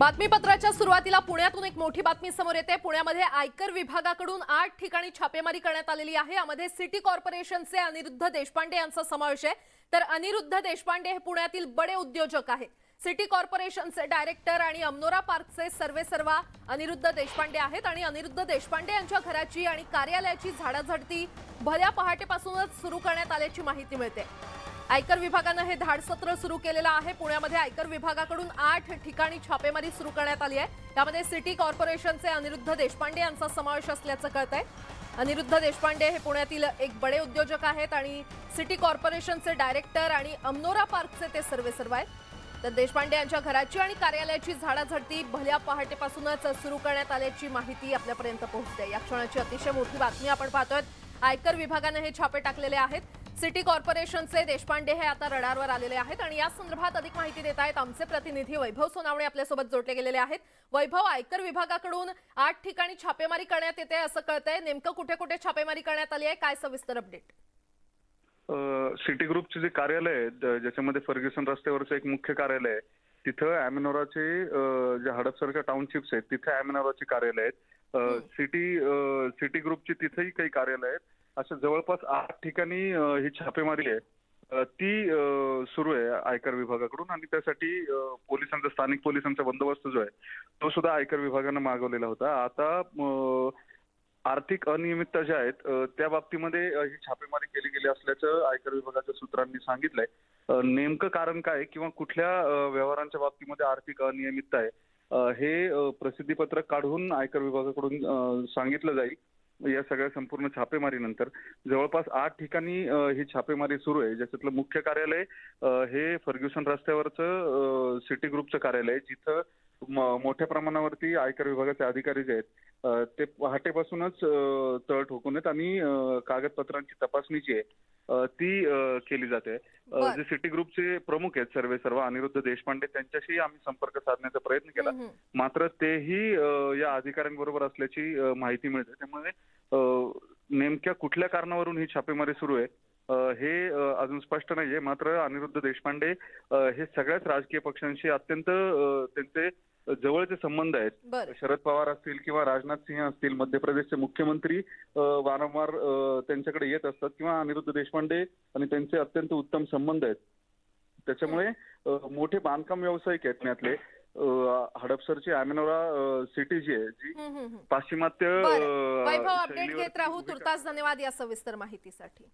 बातमीपत्राच्या सुरुवातीला पुण्यातून एक मोठी बातमी समोर येते। पुण्यामध्ये आयकर विभागाकडून 8 ठिकाणी छापेमारी करण्यात आलेली आहे। यामध्ये सिटी कॉर्पोरेशनचे अनिरुद्ध देशपांडे यांचा समावेश आहे। तर अनिरुद्ध देशपांडे हे पुण्यातील बडे उद्योजक आहेत। सिटी कॉर्पोरेशनचे डायरेक्टर आणि अमनोरा पार्कचे सर्वेसर्वा अनिरुद्ध देशपांडे आहेत आणि अनिरुद्ध देशपांडे यांच्या घराची आणि कार्यालयाची झाडाझडती भल्या पहाटेपासूनच सुरू करण्यात आल्याची माहिती मिळते। आयकर विभागाने हे धाडसत्र सुरू केलेलं आहे। पुण्यामध्ये आयकर विभागाकडून 8 ठिकाणी छापेमारी सुरू करण्यात आली आहे। त्यामध्ये सिटी कॉर्पोरेशनचे अनिरुद्ध देशपांडे यांचा समावेश असल्याचं कळतंय। अनिरुद्ध देशपांडे हे पुण्यातील एक बडे उद्योजक आहेत आणि सिटी कॉर्पोरेशनचे डायरेक्टर आणि अमनोरा पार्कचे ते सर्वेसर्वा आहेत। तर देशपांडे यांच्या घराची आणि कार्यालयाची झाडाझडती भल्या पहाटेपासूनच सुरू करण्यात आल्याची माहिती आपल्यापर्यंत पोहोचते। या क्षणाची अतिशय मोठी बातमी आपण पाहतोय। आयकर विभागाने हे छापे टाकलेले आहेत। सिटी कॉर्पोरेशनचे देशपांडे हे आता रडारवर आलेले आहेत आणि या संदर्भात अधिक माहिती देत आहेत आमचे प्रतिनिधी वैभव सोनावणे आपल्यासोबत जोडले गेलेले आहेत। वैभव, आयकर विभागाकडून 8 ठिकाणी छापेमारी करण्यात येते असं कळतंय। नेमकं कुठे कुठे छापेमारी करण्यात आली आहे, काय सविस्तर अपडेट? सिटी ग्रुपचे जे कार्यालय आहे ज्याच्यामध्ये फर्ग्युसन रस्त्यावरचं एक मुख्य कार्यालय आहे, तिथं अॅमेनोराचे जे हडपसरच्या टाउनशिप्स आहेत तिथे अॅमेनोराचे कार्यालय आहेत। सिटी ग्रुपची तिथेही काही कार्यालय आहेत। अशा जवळपास 8 ठिकाणी ही छापेमारी आहे ती सुरू आहे आयकर विभागाकडून आणि त्यासाठी पोलिसांचा स्थानिक पोलिसांचा बंदोबस्त जो आहे तो सुद्धा आयकर विभागानं मागवलेला होता। आता आर्थिक अनियमितता ज्या आहेत त्या बाबतीमध्ये ही छापेमारी केली गेली असल्याचं आयकर विभागाच्या सूत्रांनी सांगितलंय। नेमकं कारण काय किंवा कुठल्या व्यवहारांच्या बाबतीमध्ये आर्थिक अनियमितता आहे हे प्रसिद्धीपत्रक काढून आयकर विभागाकडून सांगितलं जाईल। या सगळ्या संपूर्ण छापेमारीनंतर जवळपास 8 ठिकाणी ही छापेमारी सुरू आहे। ज्याच्यातलं मुख्य कार्यालय हे फर्ग्युसन रस्त्यावरचं सिटी ग्रुपचं कार्यालय, जिथं मोठ्या प्रमाणावरती आयकर विभागाचे अधिकारी जे आहेत ते पहाटेपासूनच तळ ठोकून आहेत आणि कागदपत्रांची तपासणी जी आहे ती केली जाते। जे सिटी ग्रुपचे प्रमुख आहेत सर्वेसर्वा अनिरुद्ध देशपांडे, त्यांच्याशी आम्ही संपर्क साधण्याचा प्रयत्न केला, मात्र तेही या अधिकाऱ्यांबरोबर असल्याची माहिती मिळते। त्यामुळे नेमक्या कुठल्या कारणावरून ही छापेमारी सुरू आहे हे अजून स्पष्ट नाहीये। मात्र अनिरुद्ध देशपांडे हे सगळ्याच राजकीय पक्षांशी अत्यंत त्यांचे जवळचे संबंध आहेत। शरद पवार असतील किंवा राजनाथ सिंह असतील, मध्य प्रदेशचे मुख्यमंत्री वारंवार त्यांच्याकडे येत असतात किंवा अनिरुद्ध देशपांडे आणि त्यांचे अत्यंत उत्तम संबंध आहेत। त्याच्यामुळे मोठे बांधकाम व्यावसायिक आहेत पुण्यातले हडपसरची अॅमेनोरा सिटी जी आहे जी पाश्चिमात्य वैभव, अपडेट घेत राहू। तुर्तास धन्यवाद या सविस्तर माहितीसाठी।